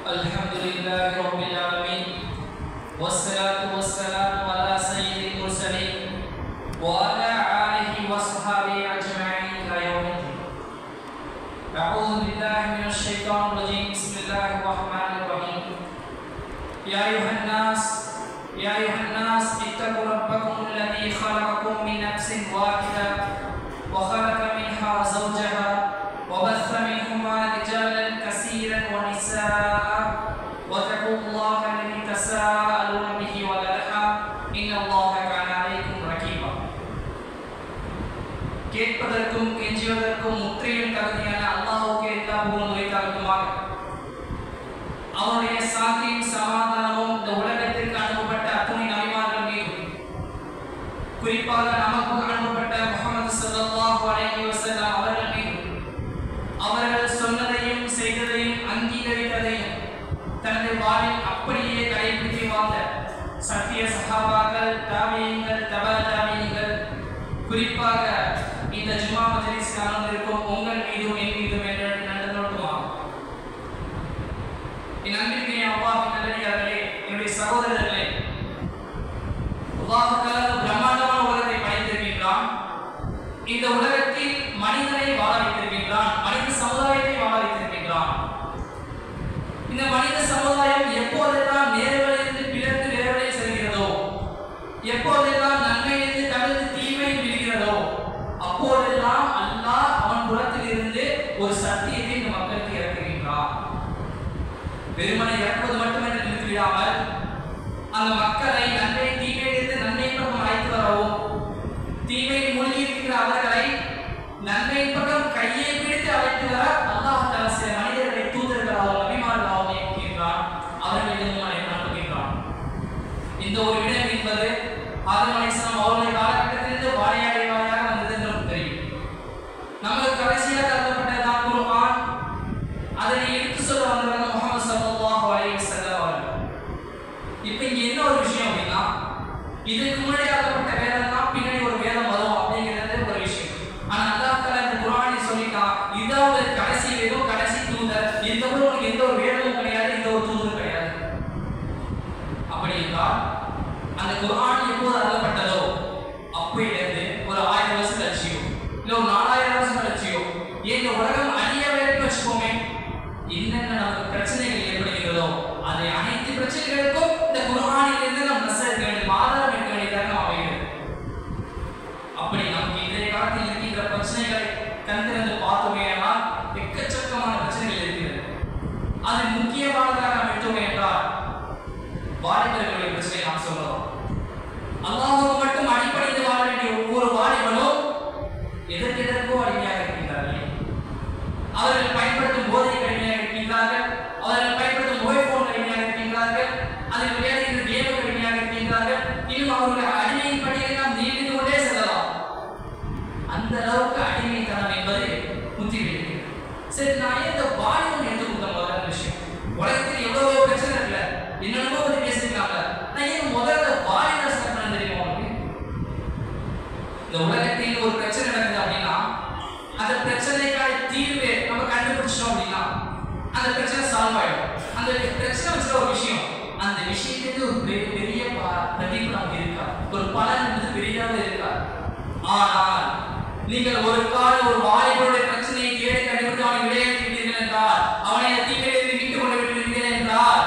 الحمد لله رب العالمين والصلاة والسلام على سيد المرسلين وعلى آله وصحبه أجمعين إلى يوم الدين. أعوذ بالله من الشيطان الرجيم. بسم الله الرحمن الرحيم. يا أيها الناس اتقوا ربكم الذي خلقكم من نفس واحدة وخلق منها زوجها وبث منهما رجالا كثيرا ونساء واتقوا الله الذي تساءلون به والأرحام إن الله كان عليكم رقيبا. கேட்பதற்கும் கெஞ்சுவதற்கும் முற்றிலும் தகுதியான அல்லாஹ்வுக்கே எல்லா புகழும் உரித்தாகட்டுமாக. அவருடைய சாந்தியும் சமாதானமும் இந்த உலகத்திற்கு அனுப்பப்பட்ட அத்துணை நபிமார்கள் மீதும் குறிப்பாக நமக்கு அனுப்பப்பட்ட முஹம்மது ஸல்லல்லாஹு அலைஹி வஸல்லம் அவர்கள் மீதும் அவர்கள் சொன்னதையும் செய்ததையும் அங்கீகரித்ததையும் தனது வாழ்வில் அப்படியே கடைபிடித்து வாழ்ந்த சத்திய சஹாபாக்கள், தாபியீன்கள், தபா தாபியீன்கள், குறிப்பாக இந்த ஜும்மா மஜ்லிஸில் அமர்ந்திருக்கும் உங்கள் மீதும் என் மீதும் என்று நடந்தோட்டுமா. என் அன்பிற்குரிய அல்லாஹ்வின் நல்லடியார்களே, என்னுடைய சகோதரர்களே, அல்லாஹ் தஆலா பிரம்மாண்டமான உலகத்தை படைத்திருக்கின்றான். இந்த உலகத்தில் மனிதனை வாழ வைத்திருக்கின்றான், மனித சமுதாயத்தை வாழ வைத்திருக்கின்றான். இந்த மனித சமுதாயம் எப்போதெல்லாம் நேர்வழியிலிருந்து பிறந்து நேர்வழி செல்கிறதோ, எப்போதெல்லாம் நன்மையிலிருந்து தவிர்த்து தீமை விழுகிறதோ, அப்போதெல்லாம் அல்லாஹ் அவன் புறத்தில் இருந்து ஒரு சத்தியத்தை இந்த மக்களுக்கு இறக்குகின்றான். வெறுமனை இறக்குவது மட்டுமே நிறுத்திவிடாமல் அந்த மக்களை நன்மை தீமையிலிருந்து நன்மை பக்கம் அழைத்து வரவும், தீமையில் மூழ்கி இருக்கிற அவர்களை நன்மை பக்கம் கையை பிடித்து அழைத்து வர அல்லாஹ் தஆலா சில மனிதர்களை தூதர்களாகவும் நபிமார்களாகவும் நியமிக்கின்றான். அவர்களிடம் அனுப்புகின்றான். இந்த ஒரு விடயம் என்பது ஆதம் அலைஹிஸ்ஸலாம் அவருடைய காலகட்டத்திலிருந்து வாழையாடி வாழையாக வந்தது என்று நமக்கு தெரியும். நமக்கு கடைசியாக தரப்பட்டதான் குர்ஆன். அதனை எடுத்து சொல்ல வந்தவர்கள் முஹம்மது ஸல்லல்லாஹு அலைஹி வஸல்லம் அவர்கள். இப்போ இங்க என்ன ஒரு விஷயம் அப்படின்னா, இதுக்கு முன்னாடி தரப்பட்ட வேதம் தான் பின்னாடி ஒரு வேதம் வரும் அப்படிங்கிறது ஒரு விஷயம். ஆனா அல்லாஹ் தஆலா இந்த குர்ஆனில் சொல்லிட்டான், இதான் ஒரு கடைசி வேதம், கடைசி தூதர். இந்த உலகத்துல எந்த ஒரு வேதமும் கிடையாது, எந்த ஒரு தூதரும் கிடையாது. அப்படி என்றால் அந்த குர்ஆன் எப்போது அருளப்பட்டதோ அப்பையிலிருந்து ஒரு 1000 வருஷம் கழிச்சியோ இல்லை ஒரு 4000 வருஷம் கழிச்சியோ இந்த உலகம் அழிய வரைக்கும் வச்சுக்கோமே, என்னென்ன நமக்கு பிரச்சனைகள் ஏற்படுகிறதோ அதை அனைத்து பிரச்சனைகளுக்கும் இந்த குர்ஆனிலிருந்து நாம் நச இருக்க வேண்டும், ஆதாரம் இருக்க வேண்டியதாக நாம் அமைகிறது. அப்படி நமக்கு இன்றைய காலத்தில் இருக்கின்ற பிரச்சனைகளை கண்டிருந்து பார்த்தோமே என்றால் எக்கச்சக்கமான பிரச்சனைகள் இருக்கிறது. அது முக்கியமானதாக நாம் எடுத்தோமே என்றால் வாலிபர்களுடைய பிரச்சனை நாம் சொல்றோம். அல்லாஹ்வுக்கு மட்டும் அடிப்படைந்து வாழ வேண்டிய ஒவ்வொரு வாலிபனும் எதற்கெதற்கோ அடிமையாக இருக்கின்றார்கள். அவர்கள் பயன்படுத்தும் போதைக்கு அடிமையாக இருக்கின்றார்கள், அவர்கள் பயன்படுத்தும் மொபைல் போன் அடிமையாக இருக்கின்றார்கள், அதில் விளையாடுகின்ற கேமுக்கு அடிமையாக இருக்கின்றார்கள். இன்னும் அவர்களுடைய அடிமையின் பட்டியலை நீண்டு கொண்டே செல்லலாம். அந்த அளவுக்கு அடிமைத்தனம் என்பது முத்திவிடுகிறது. சரி, நான் இந்த வாலிபன் என்று முதல்ல விஷயம், உலகத்தில் எவ்வளவோ பிரச்சனை இருக்குல்ல, என்னென்னமோ பற்றி பேசிருக்காங்க. நான் ஏன் முதல்ல வாலிபர் சட்டம் தெரியுமா உங்களுக்கு? இந்த உலகத்தில் ஒரு பிரச்சனை நடக்குது அப்படின்னா அந்த பிரச்சனைக்கான தீர்வு நம்ம கண்டுபிடிச்சோம் அப்படின்னா அந்த பிரச்சனை சால்வ் ஆயிடும். அந்த பிரச்சனை வச்சுற ஒரு விஷயம், அந்த விஷயத்துக்கு ஒரு பெரிய பிரதிபலன் நமக்கு இருக்கா, ஒரு பலன் என்பது பெரிதாக இருக்கா. ஆனால் நீங்கள் ஒரு கால ஒரு வாலிபருடைய பிரச்சனையை தேடி கண்டுபிடித்து அவனை விளையாடுகிறீர்கள் என்றால், அவனை தீமையிலிருந்து மீட்டு கொண்டு விடுவீர்கள் என்றால்,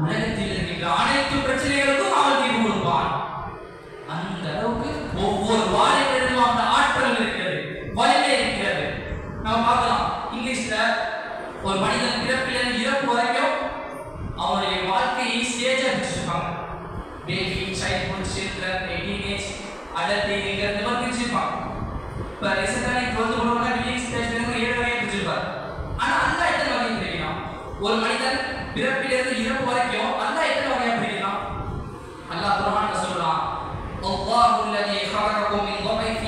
உலகத்தில் இருக்கின்ற அனைத்து பிரச்சனைகளுக்கும் அவன் தீர்வு கொடுப்பான். அந்த அளவுக்கு ஒவ்வொரு வாலிபரிடமும் அந்த ஆற்றல் இருக்கிறது, வலிமை இருக்கிறது. நம்ம பார்க்கலாம், இங்கிலீஷ்ல ஒரு மனிதன் பிறப்பிலிருந்து இறப்பு வரைக்கும் அவனுடைய வாழ்க்கையை ஸ்டேஜா பிரிச்சிருப்பாங்க. Baby, childhood, children, teenage, adult இந்த மாதிரி பிரிச்சிருப்பாங்க. இப்போ ரீசெண்டாக 12th போனோம்னா ரிலீஸ் ஸ்டேஜ்லேருந்து 7 வரையும் பிரிச்சிருப்பார். ஆனால் அந்த எத்தனை வகையும் தெரியும். ஒரு மனிதன் பிறப்பிலிருந்து இறப்பு வரைக்கும் அந்த எத்தனை வகையாக பிரிக்கலாம். அல்லாஹ் குர்ஆன்ல சொல்றான், அல்லாஹு அல்லதி خلقكم من ضعف.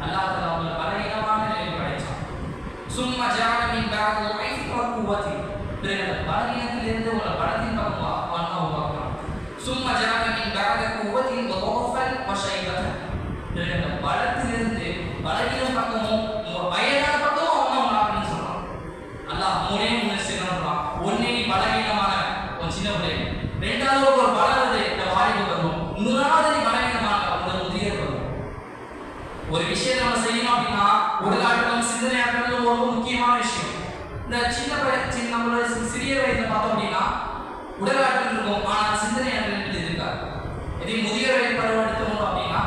அல்லாஹ் தஆலா உங்களை பலவீனமான நிலையில் படைச்சான். சும்ம ஜஅல மின் பஅதி ضعف குவத்தி. பிறகு அந்த பலவீனத்திலிருந்து உங்களை பலத்தின் பக்கம் அல்லாஹ் உருவாக்குறான். சும்ம ஜஅல மின் பஅதி குவத்தி ضعفا وشيبة. பிறகு அந்த பலத்திலிருந்து பலவீனம் பக்கமும் வயதான பக்கமும் அல்லாஹ் உண்டாக்குன்னு சொல்றான். அல்லாஹ் மூணே மூணு செய்யறான். ஒன்னே நீ பலவீனம் அளவுக்கு ஒரு பலம் வருது இந்த வாலிப பருவம். முதலாவது நீ பலவீனமாக உங்கள் முதிய பருவம். ஒரு விஷயத்தை நம்ம செய்யணும் அப்படின்னா உடல் ஆற்றலும் சிந்தனை ஆற்றலும் ரொம்ப முக்கியமான விஷயம். இந்த சின்ன நம்மளோட சிறிய வயதுல பார்த்தோம் அப்படின்னா உடல் ஆற்றல் இருக்கும், ஆனால் சிந்தனை ஆற்றல் இருக்காது. இதே முதிய வயது பருவம் எடுத்தோம் அப்படின்னா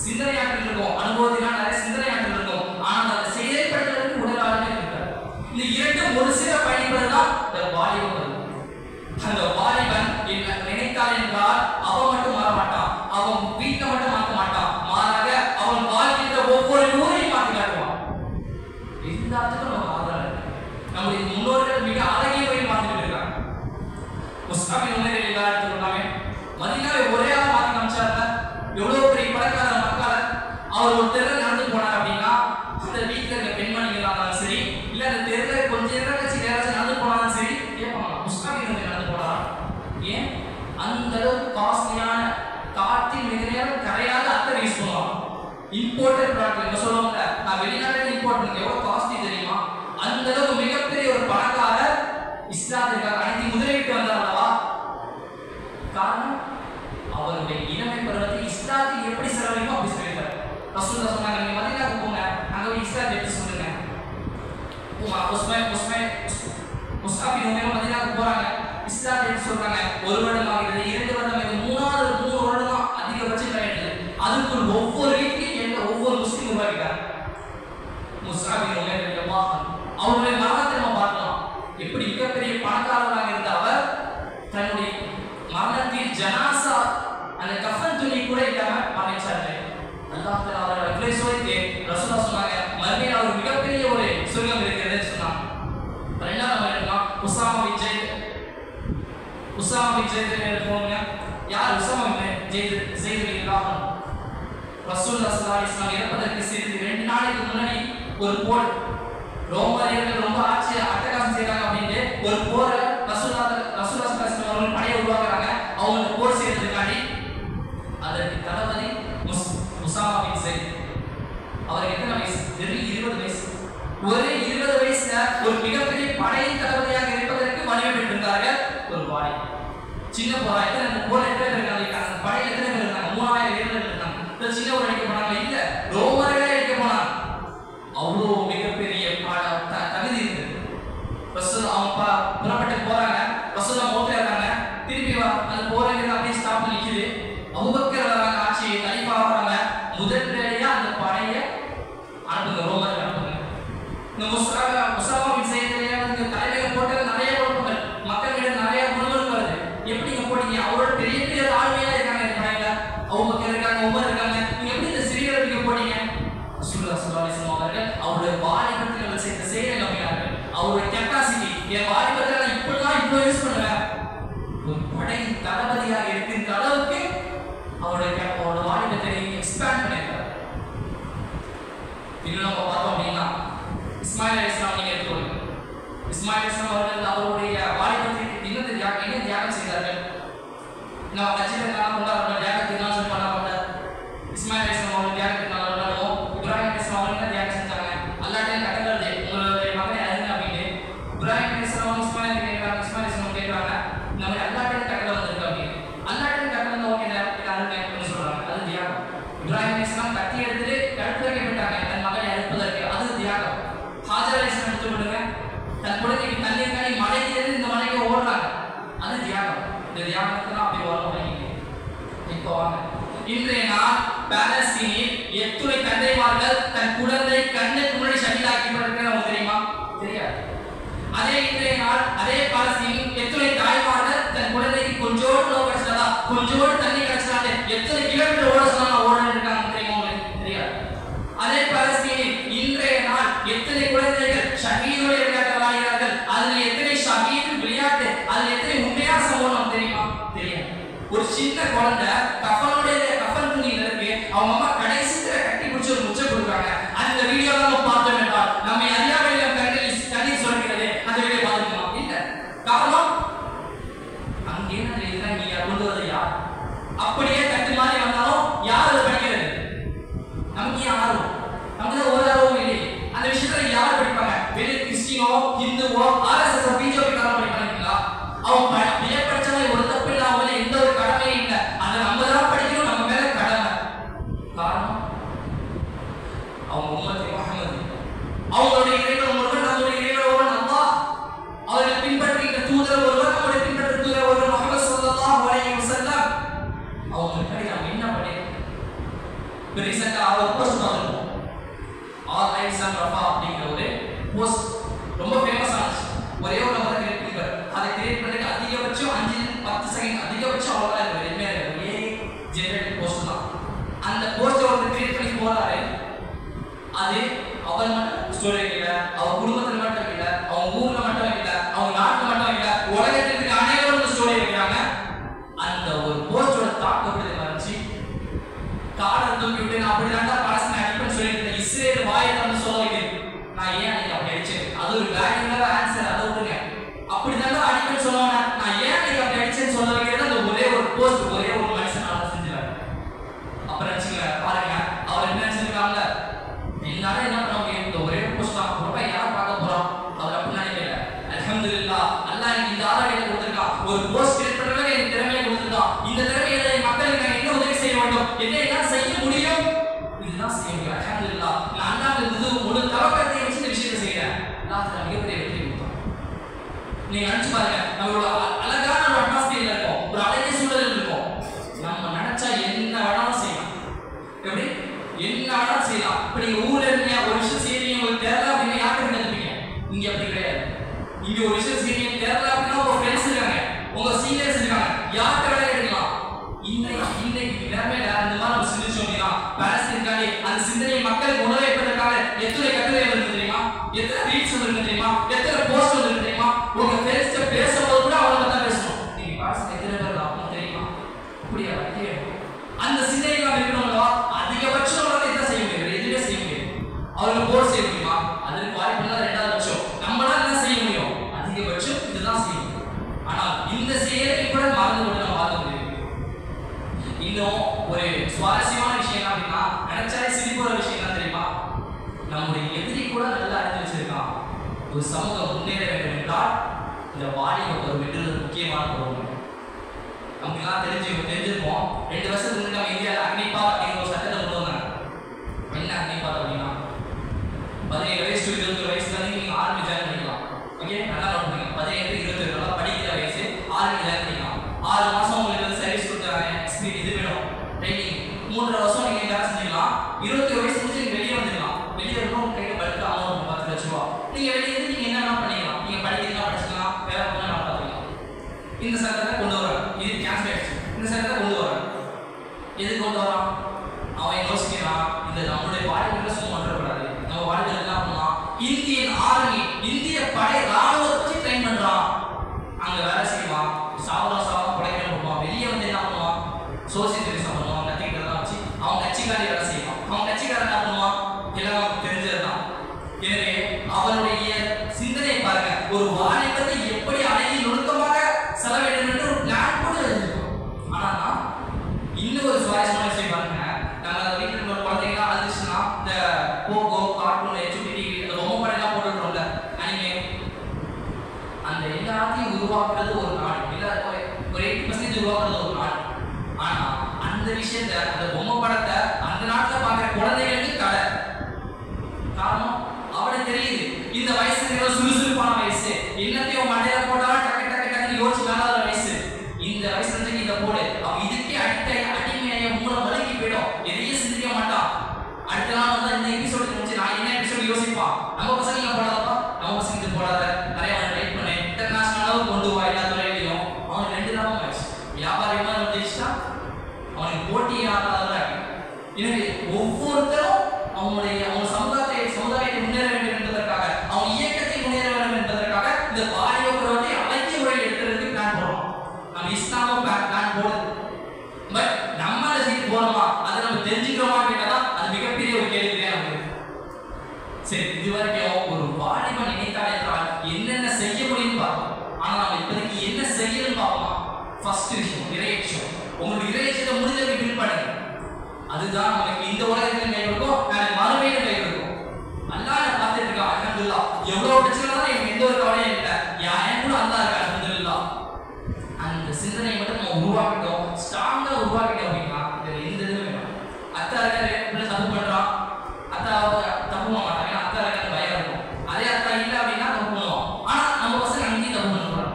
சிந்தனை ஆற்றல் இருக்கும், அனுபவத்தினால் நிறைய சிந்தனை ஆற்றல் இருக்கும், ஆனால் அதை செயல்படுத்துவதற்கு உடல் ஆற்றல் இருக்காது. இந்த இரண்டும் ஒரு சில பயணிப்பதுதான் இந்த வாலிப பருவம். அந்த வாலிபன் நினைத்தால் என்றால் அவன் மட்டும் மாற மாட்டான், அவன் வீட்டை மட்டும் மாற்ற மாட்டான், மாறாக அவன் வாழ்கின்ற ஒவ்வொரு ஊரையும் மாற்றி காட்டுவான். எல்லாத்துக்கும் நம்ம ஆதரவு. நம்முடைய முன்னோர்கள் மிக அழகிய வகையில் மாற்றிட்டு இருக்காங்க. முஸ்தாபின் உமர் எல்லாம் எடுத்துக்கொண்டாமே மதீனாவை ஒரே ஆளா மாற்றி காமிச்சாருல. எவ்வளவு பெரிய பணக்கார மக்களை அவர் ஒரு தெருவில் நடந்து போனார் அப்படின்னா அந்த வீட்டில் இருக்க பெண்மணிகள் இருந்தாலும் சரி, இல்ல அந்த தெருவில் கொஞ்சம் நேரம் கழிச்சு நடந்து போனாலும் சரி கேட்பாங்க முஸ்தாபின் உமர் நடந்து போனா. ஏன்? அந்த அளவுக்கு காஸ்ட்லியான காற்றின் மிக நேரம் கரையாத அத்தனை யூஸ் பண்ணுவாங்க. இம்போர்ட்டட் ப்ராடக்ட் என்ன சொல்லுவாங்க, நான் வெளிநாட்டில் இம்போர்ட் பண்ணி எவ்வளவு காஸ்ட்லி தெரியுமா? அந்த அளவுக்கு மிகப்பெரிய ஒரு பணக்காரர் இஸ்லாத்துக்காக அனைத்து முதலீட்டு வந்தார் அல்லவா? காரணம் அவருடைய இளமை பருவத்தை இஸ்லாத்துக்கு எப்படி செலவழிக்கும் அப்படி சொல்லிட்டார். ரசூலுல்லாஹ் சொன்னாங்க, நீங்க மதீனாவுக்கு போங்க, அங்க போய் இஸ்லாத்தை எடுத்து சொல்லுங்க. முஸ்தாபின் உமர் மதீனாவுக்கு போறாங்க, இஸ்லாத்தை எடுத்து சொல்றாங்க. 1 வருடம் ஆகிறது, 2 வருடம் ஆகிறது, 3 வருடம் தான் அதிகபட்சம் கிடையாது. அதுக்குள் ஒவ்வொரு வீட்லையும் ஒவ்வொரு முஸ்லீம் உருவாக்கிட்டார். முஸ்தாபின் உமர் ரலியல்லாஹு அன்ஹு அவருடைய மரணத்தை நம்ம பார்க்கலாம். எப்படி மிகப்பெரிய பணக்காரராக இருந்த அவர் தன்னுடைய மரணத்தில் ஜனாசா அந்த கஃன் துணி கூட இல்லாம மரணிச்சாரு. அல்லாஹ் தஆலா அவரை இவ்வளவு சோதித்து ரசூலுல்லாஹ் சொன்னாங்க, மறுமையில் அவர் மிகப்பெரிய ஒரு சொர்க்கம் இருக்கிறதுன்னு சொன்னாங்க. ரெண்டாவது நம்ம எடுக்கலாம் உசாமா பின் ஜெயித். உசாமா பின் ஜெயித் எடுப்போங்க. யார் உசாமா பின் ஜெயித்? ஸெய்த் ரலியல்லாஹு அன்ஹு ரசூலுல்லாஹ் ஸல்லல்லாஹு அலைஹி வஸல்லம் இறப்பதற்கு சிறிது 2 நாளைக்கு முன்னாடி ஒரு போர், ரோமர்கள் ரொம்ப ஆட்சி அட்டகாசம் செய்யறாங்க அப்படின்ட்டு ஒரு போரை ரசூலுல்லாஹ் ஸல்லல்லாஹு அலைஹி வஸல்லம் படையை உருவாக்குறாங்க. அவங்க போர் செய்யறதுக்காண்டி அதற்கு தளபதி உசாமா பின் ஸெய்த். அவருக்கு எத்தனை வயசு? வெறும் 20 வயசு. ஒரு 20 வயசுல ஒரு மிகப்பெரிய படையின் தளபதியாக இருப்பதற்கு வலிமை பெற்றிருந்தார்கள் ஒரு வாரி. சின்ன போரா எத்தனை போர் எத்தனை பேர் இருக்காங்க? அந்த படையில் எத்தனை பேர் இருந்தாங்க? 3000 வீரர்கள் இருந்தாங்க. இந்த சின்ன ஒரு அடிக்க போனாங்க இல்ல, ரோமர்களே அடிக்க போனாங்க. அவ்வளோ மிகப்பெரிய தகுதி இருக்குது. அவங்க புறப்பட்டு போறாங்க, ரசூலுல்லாஹ் மௌத்தா இருக்காங்க. திருப்பி அந்த போராங்க அப்படியே ஸ்டாப் நிக்குது. அபூபக்கர் வராங்க, ஆட்சி கலீஃபா வராங்க. முதல் வேலையா அந்த படையை அனுப்புங்க, ரோமர்கள் அனுப்புங்க. இந்த உசாமா பின் ஸெய்த் தலைமையில போட்ட நிறைய குழப்பங்கள், மக்களிடம் நிறைய குணங்கள் வருது. எப்படிங்க போட்டீங்க? அவரோட பெரிய பெரிய ஆளுமையா இருக்காங்க இந்த படையில. அபூபக்கர் இருக்காங்க, உமர் இருக்காங்க. நீங்க எப்படி இந்த சிறியவர்களுக்கு போட்டீங்க? ரசூலுல்லாஹ் ஸல்லல்லாஹு அலைஹி வஸல்லம் அவர்கள் அவருடைய வாலிபத்தில் செய்த செயலை நம்பினார்கள். அவருடைய கெப்பாசிட்டி, என் வாலிபத்தில் நான் இப்படிதான் இப்போ யூஸ் பண்ணுவேன், ஒரு படையின் தளபதியாக இருக்கின்ற அளவுக்கு அவருடைய வாலிபத்தை எக்ஸ்பேண்ட் பண்ணியிருக்காரு. இன்னும் நம்ம பார்த்தோம் அப்படின்னா இஸ்மாயில் அலைஹிஸ்ஸலாம் நீங்க எடுத்துக்கொள்ளுங்க. இஸ்மாயில் அலைஹிஸ்ஸலாம் அவர்கள் அவருடைய வாலிபத்தை என்ன தியாகம் செய்தார்கள்? நம்ம கட்சியில கொண்டாடுற தியாகத்தினால் சொல்லி பண்ணாங்க. இஸ்மாயில் அலைஹிஸ்ஸலாம் அவர்கள் தியாகத்தினால் கொண்டாடுவோம். இப்ராஹிம் அலைஹிஸ்ஸலாம் அவர்கள் தியாகம் செஞ்சாங்க. அல்லாஹ்ட்ட கட்டளை உங்களுடைய மகனை அருங்க அப்படின்னு. இப்ராஹிம் அலைஹிஸ்ஸலாம் இஸ்மாயில் கேட்கிறாங்க, இஸ்மாயில் அலைஹிஸ்ஸலாம் கேட்கிறாங்க, இந்த மாதிரி அல்லாஹ்ட்ட கட்டளை வந்திருக்கு அப்படின்னு. அல்லாஹ்ட்ட கட்டளை வந்து ஓகே அருங்க அப்படின்னு சொல்றாங்க. அது தியாகம். இப்ராஹிம் அலைஹிஸ்ஸலாம் கத்தி எடுத்துட்டு கழுத்து வைக்கப்பட்டாங்க தன் மகனை அறுப்பதற்கு, அது தியாகம். ஹாஜர் அலைஹிஸ்ஸலாம் எடுத்து விடுங்க, தன் குழந்தைக்கு தண்ணீர் காணி மலையிலிருந்து இந்த மலைக்கு ஓடுறாங்க, அது தியாகம். இந்த தியாகத்தை தான் அப்படி வரணும். இப்போ வாங்க, இன்றைய நாள் பாலஸ்தீனில் எத்துணை தந்தைமார்கள் தன் குழந்தை கண்ணுக்கு முன்னாடி ஷஹீதாக்கப்பட்டிருக்கிறாங்க, உங்களுக்கு தெரியுமா? தெரியாது. அதே இன்றைய நாள் அதே பாலஸ்தீனில் எத்துணை தாய்மார்கள் தன் குழந்தைக்கு கொஞ்சோடு உணவு கிடைச்சதா, கொஞ்சோடு தண்ணி கிடைச்சதால எத்தனை கிலோமீட்டர் ஓட சொன்னா ஓடிட்டு இருக்காங்க, தெரியுமா? உங்களுக்கு தெரியாது. அதே பாலஸ்தீனில் இன்றைய நாள் எத்தனை குழந்தைகள் ஷஹீதுடைய விளையாட்டு வாழ்கிறார்கள், அதுல எத்தனை ஷஹீது விளையாட்டு, அதுல எத்தனை உண்மையான சம்பவம் தெரியுமா? தெரியாது. ஒரு சின்ன குழந்தை கஃன் துணியில இருக்கு, அவங்க அம்மா கடைசியில கட்டி பிடிச்சி ஒரு முச்சை கொடுக்குறாங்க. அந்த வீடியோ தான் பார்த்தோம் என்றால் நம்ம அறியாமையில கண்ணீர் சொல்கிறது. அந்த வீடியோ பார்த்துக்கலாம் இல்ல, காரணம் அங்கே நீங்க கொண்டு வரது யார்? அப்படியே தட்டு மாதிரி வந்தாலும் யார் அதை படிக்கிறது? நமக்கு ஏன் ஆர்வம்? நமக்கு தான் ஒரு ஆர்வம் இல்லை. அந்த விஷயத்துல யார் படிப்பாங்க? வெளியே கிறிஸ்டியனோ ஹிந்துவோ RSS பிஜேபி காரங்க படிப்பாங்களா? அவங்க படிச்சவங்க ஒரு தப்பு இல்லாம அந்த போஸ்டர் வந்து கிரியேட் பண்ணி போறாரு. அது அவர் மட்டும் ஸ்டோரி வைக்கல, அவர் குடும்பத்துல மட்டும் வைக்கல, அவங்க ஊர்ல மட்டும் வைக்கல, அவங்க நாட்டுல மட்டும் வைக்கல, உலகத்தில் இருக்க அனைவரும் ஸ்டோரி வைக்கிறாங்க. அந்த ஒரு போஸ்டோட தாக்கப்படுது வந்துச்சு. காலை தூக்கி விட்டு நான் அப்படிதான்டா பாலஸ்தீனை அடிப்பேன்னு சொல்லிட்டு இஸ்ரேல் வாயை வந்து சொல்ல வைக்கிறேன். நான் ஏன் அன்னைக்கு அப்படி அடிச்சேன்? அது ஒரு வேல்யூலர் ஆன்சர், அதை விட்டுங்க. அப்படிதான்டா அடிப்பேன்னு சொல்லுவாங்க, நான் ஏன் அன்னைக்கு அப்படி அடிச்சேன்னு சொல்ல வைக்கிறது அந்த ஒரே ஒரு போஸ்ட், ஒரே ஒரு மனுஷனால செஞ்சுறாரு. அப்புறம் வச்சுங்க பாருங்க, அவர் என்ன செஞ்சிருக்காங்க, என்னால என்ன பண்ண முடியும், இந்த ஒரே போஸ்ட் தான் ரொம்ப யாரை பார்க்க போறோம், அவர் அப்படி நினைக்கல. அல்ஹம்துலில்லாஹ், அல்லாஹ் எனக்கு இந்த ஆராய்ச்சியை கொடுத்திருக்கான், ஒரு போஸ்ட் கிரியேட் பண்றதுக்கு எனக்கு திறமையை கொடுத்திருக்கான். இந்த திறமையை மக்களுக்கு நான் என்ன உதவி செய்ய வேண்டும், என்ன செய்ய முடியும், இதுதான் செய்ய முடியும். அல்ஹம்துலில்லாஹ், நான் அல்லாஹ்வுக்கு முழு தவக்கத்தை வச்சு இந்த விஷயத்தை செய்யறேன். அல்லாஹ் தஆலா மிகப்பெரிய வெற்றி கொடுத்தான். நீங்க நினைச்சு பாருங்க, நம்மளோட அழகான ஒரு அட்மாஸ்பியர்ல இருக்கும், ஒரு அழகிய சூழலில் இருக்கும். நம்ம நினைச்சா என்ன வேணாலும் செய்யலாம். எப்படி என்ன வேணாலும் செய்யலாம். இப்ப நீங்க ஊர்ல இருக்கீங்க, ஒரு விஷயம் செய்யறீங்க, உங்களுக்கு தெரியல அப்படின்னா யாருக்கு கத்துப்பீங்க? இங்க அப்படி கிடையாது. இங்க ஒரு விஷயம் செய்யறீங்க தெரியல அப்படின்னா உங்க ஃப்ரெண்ட்ஸ் இருக்காங்க, உங்க சீனியர்ஸ் இருக்காங்க, யார்கிட்ட வேலை எடுக்கலாம். இன்னைக்கு நிலைமையில அந்த மாதிரி நம்ம சிந்திச்சோம் அப்படின்னா பாலஸ்தீனுக்காண்டி அந்த சிந்தனை மக்களுக்கு உணவு வைப்பதற்காக எத்தனை கட்டுரை வருது தெரியுமா, எத்தனை ரீல்ஸ் வருது தெரியுமா, எத்தனை போஸ்ட் வருது தெரியுமா. உங்க ஃப்ரெண்ட்ஸ்ட பேசும்போது கூட அவங்க தான் பேசணும், நீங்க பாலஸ்தீன் எத்தனை பேர் அப்போ தெரியுமா, அப்படியா அந்த சிந்தனை நம்ம இருக்கணும்ல. அதிகபட்சம் நம்மளால என்ன செய்ய முடியும், எதுவுமே செய்ய முடியும். அவங்க போர் செய்ய முடியுமா, அதற்கு வாய்ப்பு இல்லை. ரெண்டாவது பட்சம் நம்மளால என்ன செய்ய முடியும், அதிகபட்சம் இதுதான் செய்ய முடியும். ஆனால் இந்த செயலை கூட மறந்து கொண்டு நம்ம பார்க்க முடியும். இன்னும் ஒரு சுவாரஸ்யமான விஷயம் அப்படின்னா, நினைச்சாலே சிரிப்பு வர விஷயம் என்ன தெரியுமா, நம்முடைய எதிரி கூட நல்லா அறிஞ்சு வச்சிருக்கான். ஒரு சமூகம் முன்னேற வேண்டும் என்றால் இந்த வாலிப பருவம் வென்றது முக்கியமான பருவம். நமக்குலாம் தெரிஞ்சிருப்போம். 2 வருஷத்துக்கு முன்னாடி நம்ம இந்தியாவில் அக்னிபாத் அப்படிங்கிற ஒரு சட்டத்தை கொண்டு வந்தாங்க. என்ன அக்னிபாத் அப்படின்னா, 17 வயசு 21 வயசுல நீங்க ஆர்மி ஜாயின் பண்ணிக்கலாம். ஓகே, நல்லா நோட் பண்ணுங்க. 17 22 படிக்கிற வயசு ஆர்மி ஜாயின் பண்ணிக்கலாம். 6 மாசம் உங்களுக்கு சர்வீஸ் கொடுத்தாங்க, எக்ஸ்பீரியன்ஸ் இது வேணும், ட்ரைனிங். 3 வருஷம் நீங்க வேலை செஞ்சுக்கலாம். 21 வயசு முடிச்சு நீங்க வெளியே வந்துடலாம். வெளியே இருக்கணும், உங்க கையில பல்க் அமௌண்ட் 10 லட்சம் ரூபா. நீங்க வெளியே இருந்து நீங்க என்ன பண்ணிக்கலாம், நீங்க படிக்கிறீங்க படிச்சுக்கலாம், வேலை பண்ண நான் பார்த்துக்கலாம். இந்த சட்டத்தை கொண்டு வராங்க. இது கேன்சல் ஆயிடுச்சு. இந்த சட்டத்தை கொண்டு வராங்க. எது கொண்டு வரான், அவன் யோசிக்கிறான், இந்த நம்மளுடைய வாழ்க்கையில சும்மா பண்ணக்கூடாது, நம்ம வாழ்க்கையில என்ன பண்ணலாம், இந்தியன் ஆர்மி, இந்திய படை ராணுவத்தை வச்சு ட்ரெயின் பண்றான். அங்க வேலை செய்வான், சாவரம் கொலைகள் பண்ணுவான். வெளியே வந்து என்ன பண்ணுவான், சோசியலிசம் பண்ணுவான். கத்திக்கிறதெல்லாம் வச்சு அவன் கட்சிக்காரி வேலை செய்வான். அவன் கட்சிக்காரன் என்ன பண்ணுவான், எல்லாம் நமக்கு தெரிஞ்சதுதான். எனவே அவனுடைய சிந்தனை பாருங்க, ஒரு வாலிபத்தை எப்படி அழகி நுணுக்கமாக செலவிடும் என்று ஒரு பிளான் போட்டு வச்சிருக்கோம். ஆனா இன்னொரு சுவாரஸ்யமான விஷயம் பாருங்க, நம்ம வீட்டில் இருக்கிற குழந்தைங்களாம் அழுதுச்சுன்னா இந்த போகோ கார்ட்டூன் HTV இந்த பொம்மை படம் போட்டுருக்கோம்ல, அனிமே, அந்த எல்லாத்தையும் உருவாக்குறது ஒரு நாடு, எல்லாருக்கும் ஒரு 80% உருவாக்குறது ஒரு நாடு. ஆனா அந்த விஷயத்த, அந்த பொம்மை படத்தை அந்த நாட்டில் பார்க்குற குழந்தைகளுக்கு தடை. காரணம் அவனுக்கு தெரியுது, இந்த வயசுங்கிற சுறுசுறுப்பான வயசு, என்னத்தையும் மண்டையில போட்டாலும் டக்கு டக்கு டக்குன்னு யோசிச்சு வேணாத வயசு. இந்த வயசுல இதை போடு, அவன் இதுக்கே அடிமையாக மூளை வலிக்கு போயிடும், எதையும் சிந்திக்க மாட்டான். அடுத்த நாள் வந்து இந்த எபிசோடு முடிச்சு நான் என்ன எபிசோடு யோசிப்பான். நம்ம பசங்க போடாதப்பா, நம்ம பசங்க இது போடாத, நிறைய அவனை ட்ரை பண்ணு, இன்டர்நேஷனலாகவும் கொண்டு வா எல்லா துறையிலையும். அவனுக்கு 2 லாபம் ஆயிடுச்சு. வியாபாரியமா வந்துச்சுன்னா அவனுக்கு போட்டியாளராக. எனவே ஒவ்வொருத்தரும் அவங்க சமுதாயத்தை முன்னேற வேண்டும் என்பதற்காக, அவங்க இயக்கத்தை முன்னேற வேண்டும் என்பதற்காக இந்த வாலிப பருவத்தை அழகிய முறையில் எடுக்கிறதுக்கு பிளான் போடுறோம். நம்ம இஸ்லாமும் பிளான் போடுது. பட் நம்ம அதை செய்து போறோமா, அதை நம்ம தெரிஞ்சுக்கிறோமா கேட்டாதான் அது மிகப்பெரிய ஒரு கேள்விதான் நமக்கு. சரி, இதுவரைக்கும் ஒரு வாலிபன் நினைத்தால் என்றால் என்னென்ன செய்ய முடியும்னு பார்ப்போம். ஆனா நம்ம இப்போதைக்கு என்ன செய்யணும்னு பார்ப்போமா. ஃபர்ஸ்ட் விஷயம் இறையச்சம். உங்களுடைய இறையச்சத்தை முடிஞ்சவரை பில் பண்ணுங்க. அதுதான் நமக்கு இந்த உலகத்திலும் கை கொடுக்கும், நாளைக்கு மறுமையிலும் கை கொடுக்கும். அல்லாஹ் பார்த்துட்டு இருக்கா, அல்ஹம்துலில்லாஹ். எவ்வளவு பிரச்சனை தான் எனக்கு எந்த ஒரு கவலையும் இல்லை, என் கூட அல்லாஹ் இருக்கா, அல்ஹம்துலில்லாஹ். அந்த சிந்தனை மட்டும் நம்ம உருவாக்கிட்டோம், ஸ்ட்ராங்கா உருவாக்கிட்டோம் அப்படின்னா எந்த இதுவும் வேணும். அத்தா இருக்க தப்பு பண்றான், அத்தா தப்பு பண்ண மாட்டாங்க, அத்தா இருக்க பயம் இருக்கும். அதே அத்தா இல்லை அப்படின்னா தப்பு பண்ணுவோம். ஆனா நம்ம பசங்க அங்கேயும் தப்பு பண்ணுறோம்.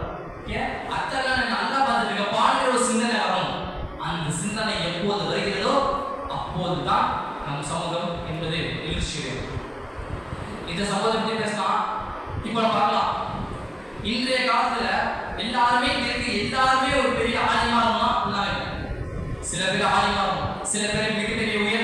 அத்தா நல்லா பார்த்துட்டு இருக்க பாடுற ஒரு சிந்தனை வரணும். அந்த சிந்தனை எப்போது வருகிறதோ அப்போதுதான் நம் சமூகம் என்பது எழுச்சி. இந்த சமூகத்தை பற்றி பேசலாம். இப்போ நம்ம பார்க்கலாம், இன்றைய காலத்துல எல்லாருமே ஒரு பெரிய ஆலிமா இருக்கணும். சில பேர் ஆலிமா இருக்கணும், சில பேர் மிகப்பெரிய உயர்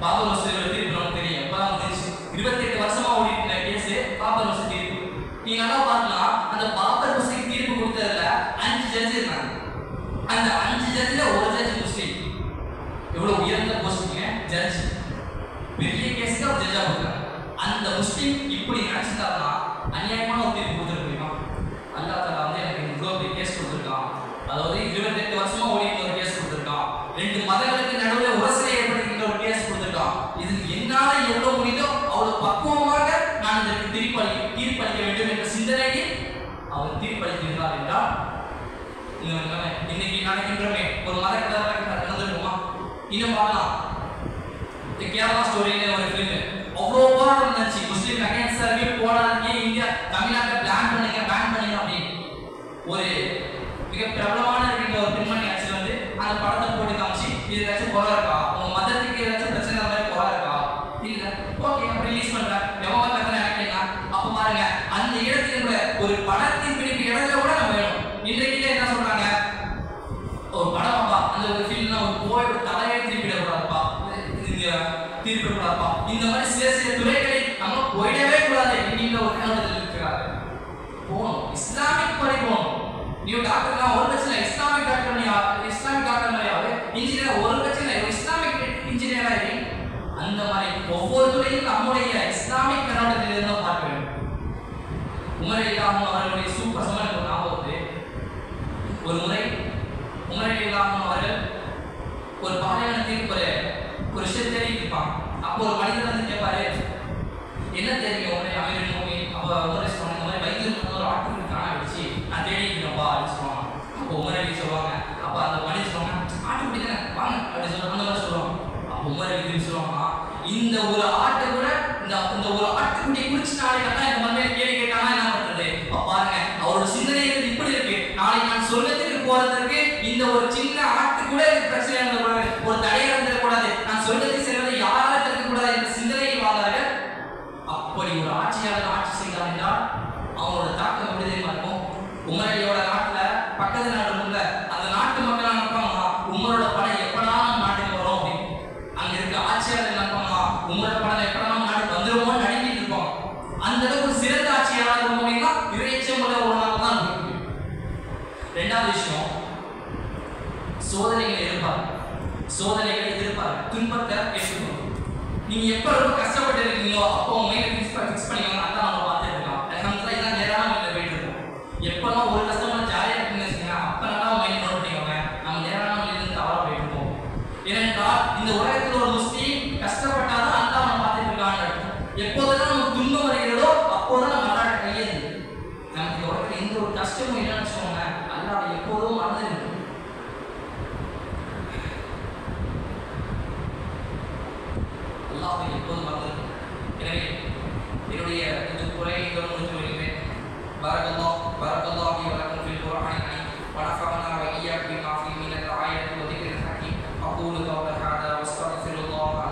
பாபர் மசூதியோட தீர்ப்பு நமக்கு தெரியும். எப்பதான் வந்துச்சு 28 வருஷமா ஓடிட்டு கேஸ் பாபர் மசூதி தீர்ப்பு. நீங்க நல்லா பார்க்கலாம், அந்த பாபர் மசூதி தீர்ப்பு கொடுத்ததுல 5 ஜட்ஜ் இருந்தாங்க. அந்த 5 ஜட்ஜ்ல ஒரு ஜட்ஜ் முஸ்லீம். எவ்வளவு உயர்ந்த போஸ்டிங்க ஜட்ஜ், பெரிய கேஸ்க்கு ஒரு ஜட்ஜா கொடுத்தாங்க. அந்த முஸ்லீம் இப்படி நினைச்சிட்டாருன்னா அநியாயமான ஒரு தீர்ப்பு கொடுத்துருக்க முடியுமா? அல்லாஹ் தஆலா வந்து எனக்கு இவ்வளவு பெரிய கேஸ் கொடுத்துருக்கான், அதாவது 28 வருஷமா ஓடிட்டு ஒரு கேஸ் கொடுத்துருக்கான், 2 மதங்களுக்கு நடுவில் உரசலை ஏற்படுத்துகின்ற ஒரு கேஸ் கொடுத்துருக்கான். இது என்னால எவ்வளவு முடியுதோ அவ்வளவு பக்குவமாக நான் இதற்கு தீர்ப்பளிக்க வேண்டும் என்ற சிந்தனையில் அவர் தீர்ப்பளிக்கிறார் என்றால் இன்னைக்கு நடக்கின்றமே ஒரு மத கலவரம் நடந்திருக்குமா? இன்னும் பார்க்கலாம், கேரளா ஸ்டோரியில ஒரு ஃபிலிம் அவ்வளோ போராட்டம் இருந்துச்சு, முஸ்லீம் அகைன்ஸ்டாகவே போராடினே இந்தியா தமிழ்நாட்டை பேன் பண்ணுங்க அப்படின்னு ஒரு மிக பிரபலமான இருக்கின்ற ஒரு பெண்மணி ஆட்சி வந்து அந்த படத்தை போட்டு காமிச்சு இது ஏதாச்சும் குறை இருக்கா, உங்க மதத்துக்கு ஏதாச்சும் பிரச்சனை மாதிரி குறை இருக்கா, இல்ல ஓகே அப்ப ரிலீஸ் பண்றேன் எவ்வளவு கத்தனை நினைக்கிறீங்க. அப்ப பாருங்க அந்த இடத்துல ஒரு படத்தின் பிடிப்பு இடத்துல கூட நம்ம வேணும். இன்றைக்கு என்ன சொல்றாங்க, ஒரு படம்ப்பா அந்த ஒரு ஃபில்ம்னா ஒரு போயோட தலையை திருப்பிடக்கூடாதுப்பா, தீர்ப்பிடக்கூடாதுப்பா, இந்த மாதிரி சில துறைகளில் நம்ம போயிடவே கூடாது என்கின்ற ஒரு கண்ணோட்டத்தில் இருக்கிறாரு. போகணும், இஸ்லாமிக் படி போகணும். நீ டாக்டர்னா ஒரு கட்சியில இஸ்லாமிக் டாக்டர் மாதிரியாவது இன்ஜினியர் ஒரு கட்சியில இஸ்லாமிக் இன்ஜினியரா இருக்கு. அந்த மாதிரி ஒவ்வொரு துறையும் நம்முடைய இஸ்லாமிக் கண்ணோட்டத்தில் இருந்து பார்க்க வேண்டும். உமர் ரலியல்லாஹு அவர்களுடைய சூப்பர் சமன் ஒரு ஞாபகத்து, ஒரு முறை உமர் ரலியல்லாஹு அவர்கள் ஒரு பாலைவனத்திற்கு ஒரு விஷயம் தேடி இருப்பாங்க. அப்போ ஒரு மனிதர் வந்து கேட்பாரு, என்ன தெரியும் உமரே அமீருல் முஃமினீன்? அப்போ உமர் சொன்னாங்க, இந்த மாதிரி வைத்தியம் ஒரு ஆட்டுக்கு காண வச்சு நான் தேடி இருக்கிறப்பா அப்படின்னு சொல்லுவாங்க. அப்போ உமர் அலி சொல்லுவாங்க, அப்போ அந்த மனிதர் சொல்லுவாங்க ஆட்டுக்குட்டி தானே வாங்க அப்படின்னு சொல்லுவாங்க. அந்த மாதிரி சொல்லுவாங்க. அப்போ உமர் அலி சொல்லுவாங்க, இந்த ஒரு ஆட்டை கூட இந்த ஒரு ஆட்டுக்குட்டி குடிச்சு நாளைக்கு இந்த மாதிரி கேள்வி கேட்டானா என்ன பண்றது? பாருங்க அவரோட சிந்தனைகள் இப்படி இருக்கு, நாளைக்கு நான் சொர்க்கத்துக்கு போறதுக்கு இந்த ஒரு சின்ன ஆட்டு கூட பிரச்சனை இருந்தக்கூடாது, ஒரு தடையா இருந்துடக்கூடாது, நான் சொர்க்கத்துக்கு செல்வதை யாரால இருக்கக்கூடாது என்ற சிந்தனையில் வாழ்ந்தார்கள். அப்படி ஒரு ஆட்சியாளர் ஆட்சி செய்தார் என்றால் அவங்களோட தாக்கம் எப்படி தெரியுமா இருக்கும்? உமர் அலியோட நாட்டுல பக்கத்து நாடு உள்ள அந்த நாட்டு மக்கள் நினைப்பாங்க உமரோட படம் எப்படா நம்ம நாட்டுக்கு வரும் அப்படின்னு. அங்க இருக்க ஆட்சியாளர் நினைப்பாங்க உமரோட படம் எப்படா நம்ம நாட்டுக்கு வந்துருமோ நடிக்கிட்டு இருப்போம். அந்த அளவுக்கு சிறந்த ஆட்சியாளர் இருக்கணும்னா இறைச்சம் உள்ள ஒரு நாள் தான் இருக்கு. ரெண்டாவது விஷயம், சோதனைகளை எதிர்பார்க்க துன்பத்தை ஏற்றுக்கணும். நீங்க எப்ப ரொம்ப கஷ்டப்பட்டு இருக்கீங்களோ அப்போ உங்க மைண்ட் ஃபிக்ஸ் பண்ணிக்கோங்க, அதான் நம்ம பார்த்துட்டு இருக்கோம். அல்ஹம்துலில்லாஹ் இதான் நேரான மைண்ட்ல போயிட்டு இருக்கோம். எப்பெல்லாம் ஒரு கஷ்டமான ஜாலியா இருக்குன்னு வச்சுக்கோங்க, அப்ப நல்லா மைண்ட் நோட் பண்ணிக்கோங்க, நம்ம நேரான மைண்ட்ல இருந்து தவறா போயிட்டு இருக்கோம். ஏனென்றால் இந்த உலகத்தில் ஒரு முஸ்லீம் கஷ்டப்பட்டாதான் அல்லாஹ் நம்ம பார்த்துட்டு இருக்காங்க. எப்போதெல்லாம் நமக்கு துன்பம் வருகிறதோ அப்போதான் நம்ம அல்லாஹ்ட்ட கையேந்து. நமக்கு இந்த உலகத்தில் எந்த ஒரு கஷ்டமும் இல்லைன்னு வச்சுக்கோங்க, அல்லாஹ் எப்போதும் மறந்து இருக்கு. எப்போதும் மறந்து. எனவே என்னுடைய இந்த குறைகளை முடித்து வருகிறேன். பரக்கல்லாஹி வலக்கும் ஃபில் குர்ஆனி வனஃபஅனா வஇய்யாக்கும் பிமா ஃபீஹி மினல் ஆயத்தி வதிக்ரில் ஹகீம். அகூலு கௌல ஹாதா வஸ்தக்ஃபிருல்லாஹ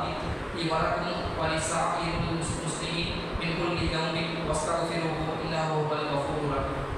லி வலக்கும் வலிஸாயிரில் முஸ்லிமீன் மின் குல்லி தம்பி வஸ்தக்ஃபிருஹு இன்னஹு ஹுவல் கஃபூருர் ரஹீம்.